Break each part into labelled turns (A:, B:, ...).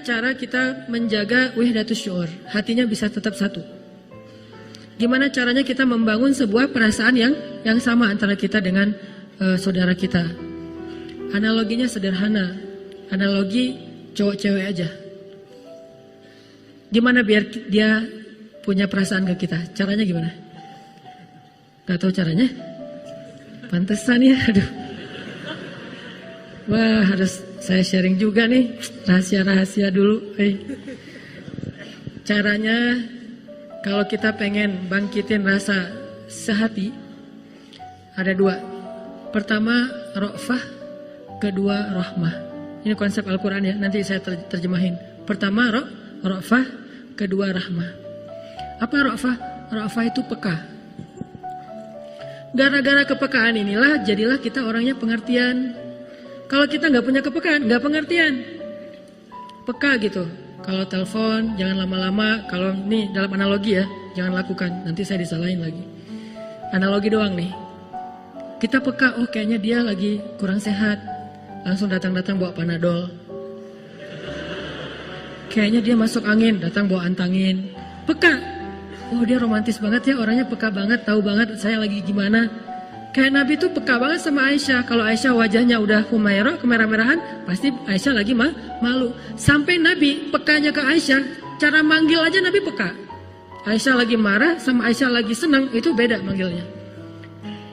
A: cara kita menjaga wahdatus syuur, hatinya bisa tetap satu? Gimana caranya kita membangun sebuah perasaan yang sama antara kita dengan saudara kita? Analoginya sederhana, analogi cowok cewek aja. Gimana biar dia punya perasaan ke kita? Caranya gimana? Gak tahu caranya? Pantesan ya, aduh. Wah, harus saya sharing juga nih, rahasia-rahasia dulu. Caranya, kalau kita pengen bangkitin rasa sehati, ada dua. Pertama, ra'fah, kedua, rahmah. Ini konsep Al-Quran ya, nanti saya terjemahin. Pertama, ra'fah, kedua, rahmah. Apa ra'fah? Ra'fah itu peka. Gara-gara kepekaan inilah, jadilah kita orangnya pengertian. Kalau kita nggak punya kepekaan, nggak pengertian. Peka gitu. Kalau telepon, jangan lama-lama. Kalau ini dalam analogi ya, jangan lakukan. Nanti saya disalahin lagi. Analogi doang nih. Kita peka, oh kayaknya dia lagi kurang sehat. Langsung datang-datang bawa Panadol. Kayaknya dia masuk angin, datang bawa antangin. Peka. Oh dia romantis banget ya, orangnya peka banget, tahu banget saya lagi gimana. Kayak Nabi tuh peka banget sama Aisyah. Kalau Aisyah wajahnya udah humairah, kemerah-merahan, pasti Aisyah lagi malu. Sampai Nabi pekanya ke Aisyah, cara manggil aja Nabi peka. Aisyah lagi marah sama Aisyah lagi senang, itu beda manggilnya.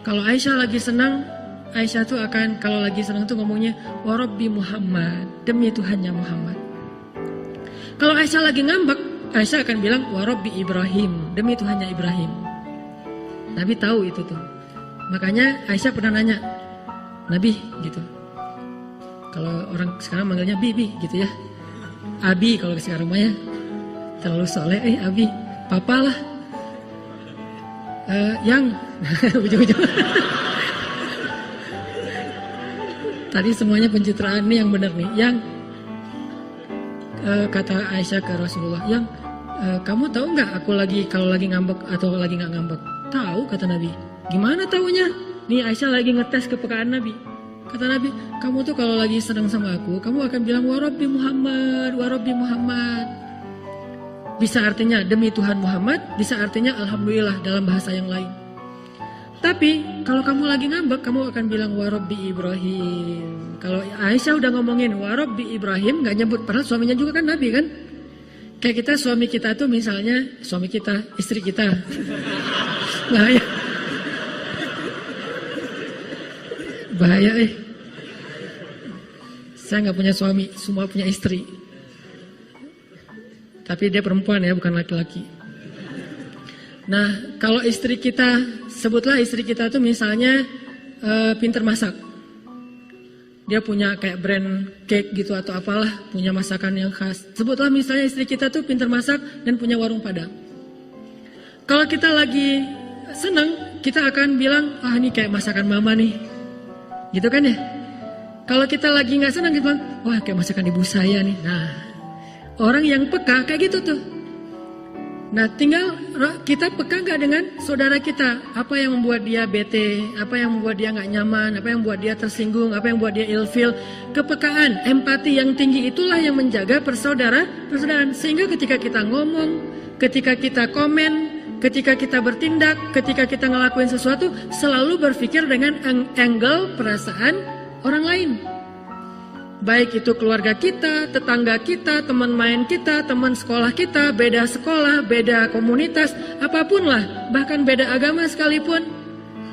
A: Kalau Aisyah lagi senang, Aisyah tuh akan, kalau lagi senang tuh ngomongnya, wa Rabbi Muhammad, demi Tuhannya Muhammad. Kalau Aisyah lagi ngambek, Aisyah akan bilang, wa Rabbi Ibrahim, demi Tuhannya Ibrahim. Nabi tahu itu tuh. Makanya Aisyah pernah nanya, Nabi gitu. Kalau orang sekarang manggilnya Bibi gitu ya. Abi kalau sekarang mah ya. Terlalu soleh, Abi, Papa lah. Yang ujung-ujung. Tadi semuanya pencitraan nih yang benar nih. Yang kata Aisyah ke Rasulullah, yang kamu tahu nggak aku kalau lagi ngambek atau lagi nggak ngambek? Tahu kata Nabi. Gimana taunya? Nih Aisyah lagi ngetes kepekaan Nabi. Kata Nabi, kamu tuh kalau lagi senang sama aku, kamu akan bilang wa Rabbi Muhammad, wa Rabbi Muhammad. Bisa artinya demi Tuhan Muhammad, bisa artinya alhamdulillah dalam bahasa yang lain. Tapi kalau kamu lagi ngambek, kamu akan bilang wa Rabbi Ibrahim. Kalau Aisyah udah ngomongin wa Rabbi Ibrahim, nggak nyebut, padahal suaminya juga kan Nabi kan. Kayak kita, suami kita tuh misalnya, suami kita, istri kita. Bahaya. Bahaya Saya nggak punya suami, semua punya istri. Tapi dia perempuan ya, bukan laki-laki. Nah, kalau istri kita, sebutlah istri kita tuh misalnya pinter masak. Dia punya kayak brand cake gitu atau apalah, punya masakan yang khas. Sebutlah misalnya istri kita tuh pinter masak dan punya warung Padang. Kalau kita lagi senang, kita akan bilang, ah ini kayak masakan mama nih. Gitu kan ya? Kalau kita lagi nggak senang, kita bilang, wah kayak masakan ibu saya nih. Nah, orang yang peka kayak gitu tuh. Nah, tinggal kita peka nggak dengan saudara kita? Apa yang membuat dia bete? Apa yang membuat dia nggak nyaman? Apa yang membuat dia tersinggung? Apa yang membuat dia ilfil? Kepekaan, empati yang tinggi itulah yang menjaga persaudaraan. Sehingga ketika kita ngomong, ketika kita komen, ketika kita bertindak, ketika kita ngelakuin sesuatu, selalu berpikir dengan angle perasaan orang lain. Baik itu keluarga kita, tetangga kita, teman main kita, teman sekolah kita, beda sekolah, beda komunitas, apapun lah, bahkan beda agama sekalipun,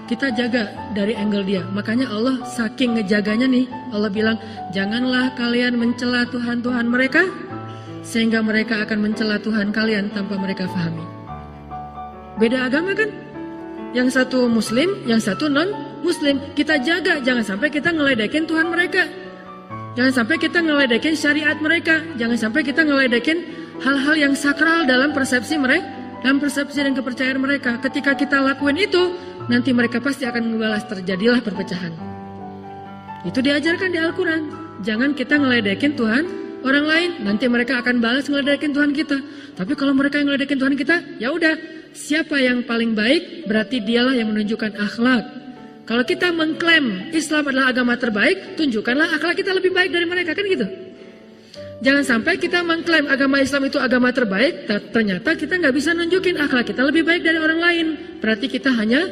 A: kita jaga dari angle dia. Makanya Allah saking ngejaganya nih, Allah bilang, janganlah kalian mencela Tuhan-Tuhan mereka, sehingga mereka akan mencela Tuhan kalian tanpa mereka pahami. Beda agama kan? Yang satu muslim, yang satu non-muslim. Kita jaga, jangan sampai kita ngeledekin Tuhan mereka. Jangan sampai kita ngeledekin syariat mereka. Jangan sampai kita ngeledekin hal-hal yang sakral dalam persepsi mereka, dalam persepsi dan kepercayaan mereka. Ketika kita lakuin itu, nanti mereka pasti akan membalas, terjadilah perpecahan. Itu diajarkan di Al-Quran. Jangan kita ngeledekin Tuhan orang lain, nanti mereka akan balas ngeledekin Tuhan kita. Tapi kalau mereka yang ngeledekin Tuhan kita, ya udah, siapa yang paling baik, berarti dialah yang menunjukkan akhlak. Kalau kita mengklaim Islam adalah agama terbaik, tunjukkanlah akhlak kita lebih baik dari mereka, kan gitu. Jangan sampai kita mengklaim agama Islam itu agama terbaik, ternyata kita nggak bisa nunjukin akhlak kita lebih baik dari orang lain. Berarti kita hanya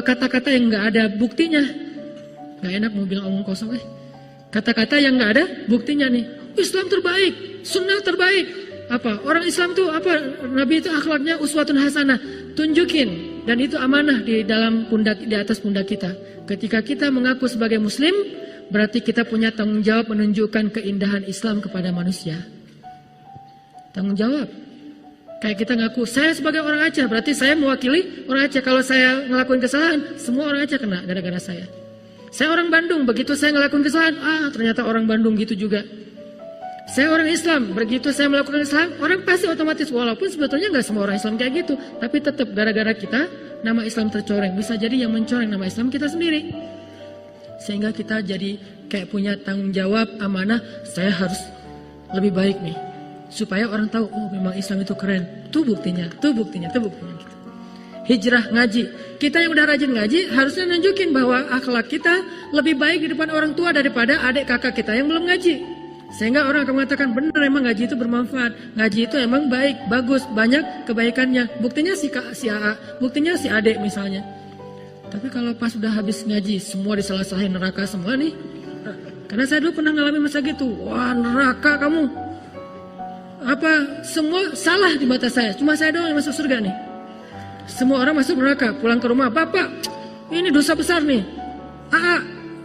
A: kata-kata yang nggak ada buktinya. Nggak enak mau bilang omong kosong. Kata-kata yang nggak ada buktinya nih. Islam terbaik, sunnah terbaik. Apa? Orang Islam tuh apa? Nabi itu akhlaknya uswatun hasanah. Tunjukin. Dan itu amanah di dalam pundak, di atas pundak kita. Ketika kita mengaku sebagai Muslim, berarti kita punya tanggung jawab menunjukkan keindahan Islam kepada manusia. Tanggung jawab. Kayak kita ngaku, saya sebagai orang Aceh, berarti saya mewakili orang Aceh. Kalau saya ngelakuin kesalahan, semua orang Aceh kena gara-gara saya. Saya orang Bandung, begitu saya ngelakuin kesalahan, ternyata orang Bandung gitu juga. Saya orang Islam, begitu saya melakukan kesalahan, orang pasti otomatis, walaupun sebetulnya nggak semua orang Islam kayak gitu, tapi tetap gara-gara kita, nama Islam tercoreng. Bisa jadi yang mencoreng nama Islam kita sendiri. Sehingga kita jadi kayak punya tanggung jawab, amanah, saya harus lebih baik nih. Supaya orang tahu, oh memang Islam itu keren. Itu buktinya, itu buktinya, itu buktinya. Gitu. Hijrah ngaji. Kita yang udah rajin ngaji, harusnya nunjukin bahwa akhlak kita lebih baik di depan orang tua daripada adik kakak kita yang belum ngaji. Sehingga orang akan mengatakan, benar emang ngaji itu bermanfaat. Ngaji itu emang baik, bagus, banyak kebaikannya. Buktinya si AA, buktinya si adik misalnya. Tapi kalau pas udah habis ngaji, semua disalah-salahin, neraka semua nih. Karena saya dulu pernah ngalamin masa gitu. Wah, neraka kamu. Apa, semua salah di mata saya. Cuma saya doang yang masuk surga nih. Semua orang masuk neraka, pulang ke rumah. Bapak, ini dosa besar nih.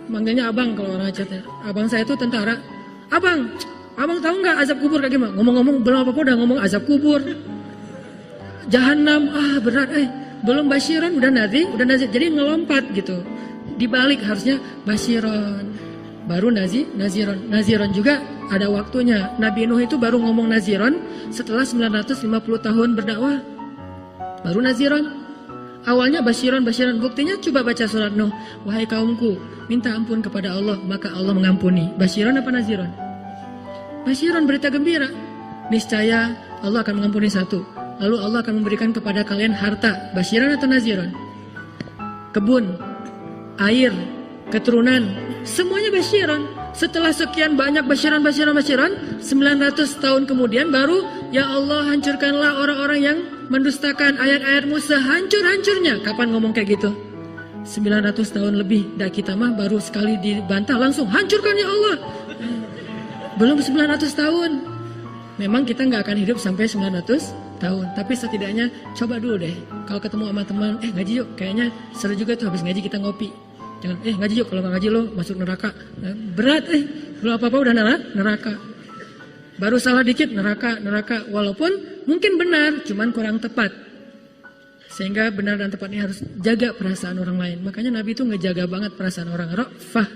A: Manggilnya abang kalau orang Aceh. Abang saya itu tentara. Abang tahu nggak azab kubur kayak gimana? Ngomong-ngomong belum apa-apa udah ngomong azab kubur. Jahanam, berat. Belum basyiron udah nazir. Jadi ngelompat gitu. Dibalik harusnya basyiron. Baru naziron. Naziron juga ada waktunya. Nabi Nuh itu baru ngomong naziron setelah 950 tahun berdakwah. Baru naziron. Awalnya basyiron. Buktinya coba baca surat Nuh. Wahai kaumku, minta ampun kepada Allah, maka Allah mengampuni. Basyiron apa naziron? Basyiron, berita gembira. Niscaya Allah akan mengampuni satu. Lalu Allah akan memberikan kepada kalian harta. Basyiron atau naziron? Kebun, air, keturunan, semuanya basyiron. Setelah sekian banyak basyiron, 900 tahun kemudian baru, ya Allah hancurkanlah orang-orang yang mendustakan ayat-ayatmu sehancur-hancurnya. Kapan ngomong kayak gitu? 900 tahun lebih. Dah kita mah baru sekali dibantah langsung hancurkan ya Allah. Belum 900 tahun. Memang kita nggak akan hidup sampai 900 tahun. Tapi setidaknya coba dulu deh. Kalau ketemu sama teman, ngaji yuk. Kayaknya seru juga tuh habis ngaji kita ngopi. Jangan, ngaji yuk. Kalau nggak ngaji lo masuk neraka. Berat, belum apa-apa udah neraka. Baru salah dikit neraka. Walaupun mungkin benar, cuman kurang tepat. Sehingga benar dan tepat ini harus jaga perasaan orang lain. Makanya Nabi itu ngejaga banget perasaan orang. Ra'fah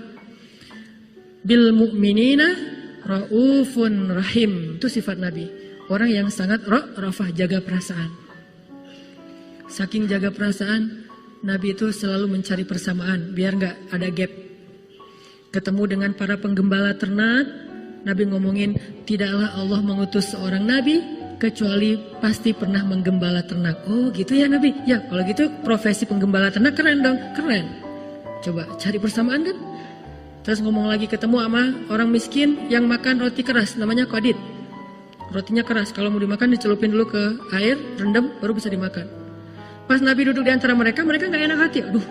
A: bil mu'minina ra'ufun rahim. Itu sifat Nabi. Orang yang sangat ra'fah, jaga perasaan. Saking jaga perasaan, Nabi itu selalu mencari persamaan biar nggak ada gap. Ketemu dengan para penggembala ternak, Nabi ngomongin, tidaklah Allah mengutus seorang Nabi kecuali pasti pernah menggembala ternak. Oh gitu ya Nabi? Ya kalau gitu profesi penggembala ternak keren dong. Keren. Coba cari persamaan kan? Terus ngomong lagi ketemu sama orang miskin yang makan roti keras. Namanya qadid. Rotinya keras. Kalau mau dimakan dicelupin dulu ke air, rendam baru bisa dimakan. Pas Nabi duduk di antara mereka gak enak hati. Aduh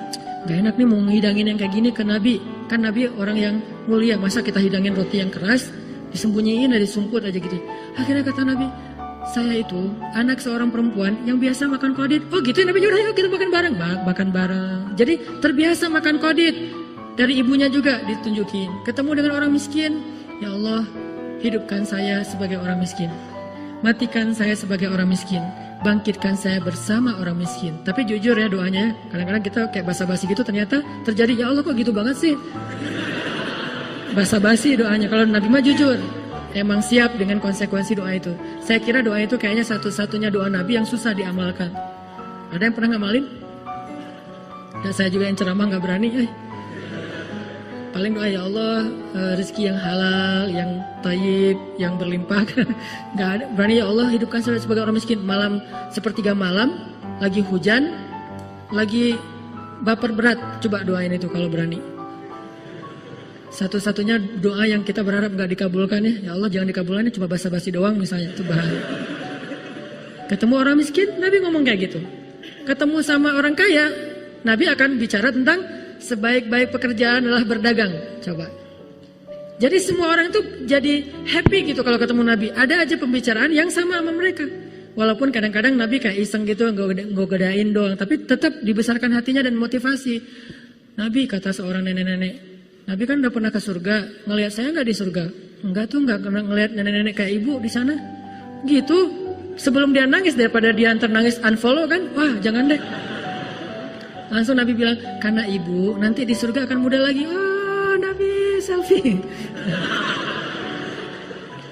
A: gak enak nih mau ngehidangin yang kayak gini ke Nabi. Kan Nabi orang yang mulia. Masa kita hidangin roti yang keras disembunyiin, disumput aja gitu. Akhirnya kata Nabi, saya itu anak seorang perempuan yang biasa makan qadid. Oh gitu ya Nabi, yaudah yuk kita makan bareng. Makan bareng. Jadi terbiasa makan qadid. Dari ibunya juga ditunjukin. Ketemu dengan orang miskin. Ya Allah, hidupkan saya sebagai orang miskin. Matikan saya sebagai orang miskin. Bangkitkan saya bersama orang miskin. Tapi jujur ya doanya. Kadang-kadang kita kayak basa-basi gitu ternyata terjadi. Ya Allah kok gitu banget sih. Basa-basi doanya. Kalau Nabi mah jujur. Emang siap dengan konsekuensi doa itu. Saya kira doa itu kayaknya satu-satunya doa Nabi yang susah diamalkan. Ada yang pernah ngamalin? Dan saya juga yang ceramah gak berani. Paling doa ya Allah rezeki yang halal, yang tayyib, yang berlimpah. Gak ada. Berani ya Allah hidupkan saya sebagai orang miskin. Malam sepertiga malam, lagi hujan, lagi baper berat. Coba doain itu kalau berani. Satu-satunya doa yang kita berharap nggak dikabulkan ya. Ya Allah jangan dikabulkan, cuma basa-basi doang misalnya, itu bahaya. Ketemu orang miskin, Nabi ngomong kayak gitu. Ketemu sama orang kaya, Nabi akan bicara tentang sebaik-baik pekerjaan adalah berdagang. Coba. Jadi semua orang itu jadi happy gitu kalau ketemu Nabi. Ada aja pembicaraan yang sama mereka. Walaupun kadang-kadang Nabi kayak iseng gitu, nggak godain doang. Tapi tetap dibesarkan hatinya dan motivasi. Nabi kata seorang nenek-nenek, Nabi kan udah pernah ke surga, ngelihat saya nggak di surga? Enggak tuh, nggak pernah ngelihat nenek-nenek kayak ibu di sana. Gitu, sebelum dia nangis daripada dia antar nangis unfollow kan, wah jangan deh. Langsung Nabi bilang, karena ibu nanti di surga akan muda lagi. Oh Nabi selfie.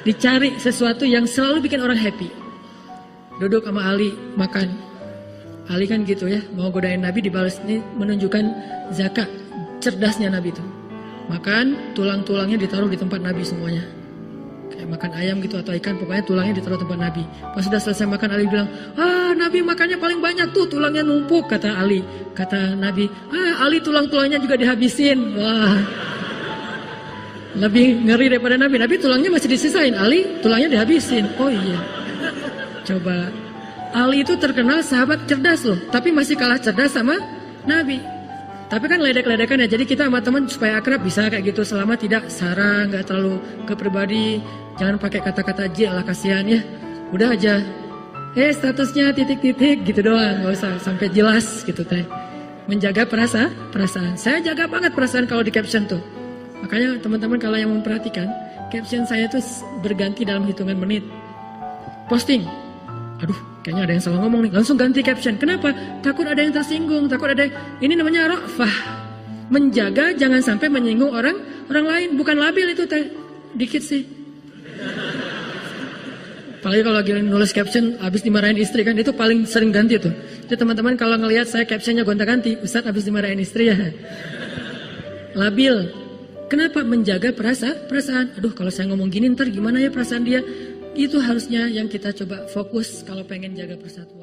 A: Dicari sesuatu yang selalu bikin orang happy. Duduk sama Ali makan. Ali kan gitu ya, mau godain Nabi dibalas, ini menunjukkan zakat cerdasnya Nabi itu. Makan, tulang-tulangnya ditaruh di tempat Nabi semuanya. Kayak makan ayam gitu atau ikan, pokoknya tulangnya ditaruh tempat Nabi. Pas sudah selesai makan, Ali bilang, Nabi makannya paling banyak tuh, tulangnya numpuk, kata Ali. Kata Nabi, Ali tulang-tulangnya juga dihabisin. Wah, lebih ngeri daripada Nabi. Nabi tulangnya masih disisain, Ali tulangnya dihabisin. Oh iya, coba. Ali itu terkenal sahabat cerdas loh, tapi masih kalah cerdas sama Nabi. Tapi kan ledek-ledekan ya, jadi kita sama teman supaya akrab bisa kayak gitu, selama tidak sara, nggak terlalu ke pribadi, jangan pakai kata-kata J lah, kasihan ya. Udah aja, statusnya titik-titik gitu doang, nggak usah sampai jelas gitu teh. Menjaga perasaan. Saya jaga banget perasaan kalau di caption tuh. Makanya teman-teman kalau yang memperhatikan, caption saya tuh berganti dalam hitungan menit. Posting, aduh kayaknya ada yang salah ngomong nih, langsung ganti caption. Kenapa? Takut ada yang tersinggung, takut ada yang... Ini namanya ra'fah, menjaga jangan sampai menyinggung orang lain. Bukan labil itu teh, dikit sih. Apalagi kalau lagi nulis caption habis dimarahin istri kan, itu paling sering ganti tuh. Jadi teman-teman kalau ngelihat saya captionnya gonta-ganti, Ustadz habis dimarahin istri ya. Labil. Kenapa? Menjaga perasaan. Aduh kalau saya ngomong gini ntar gimana ya perasaan dia. Itu harusnya yang kita coba fokus kalau pengen jaga persatuan.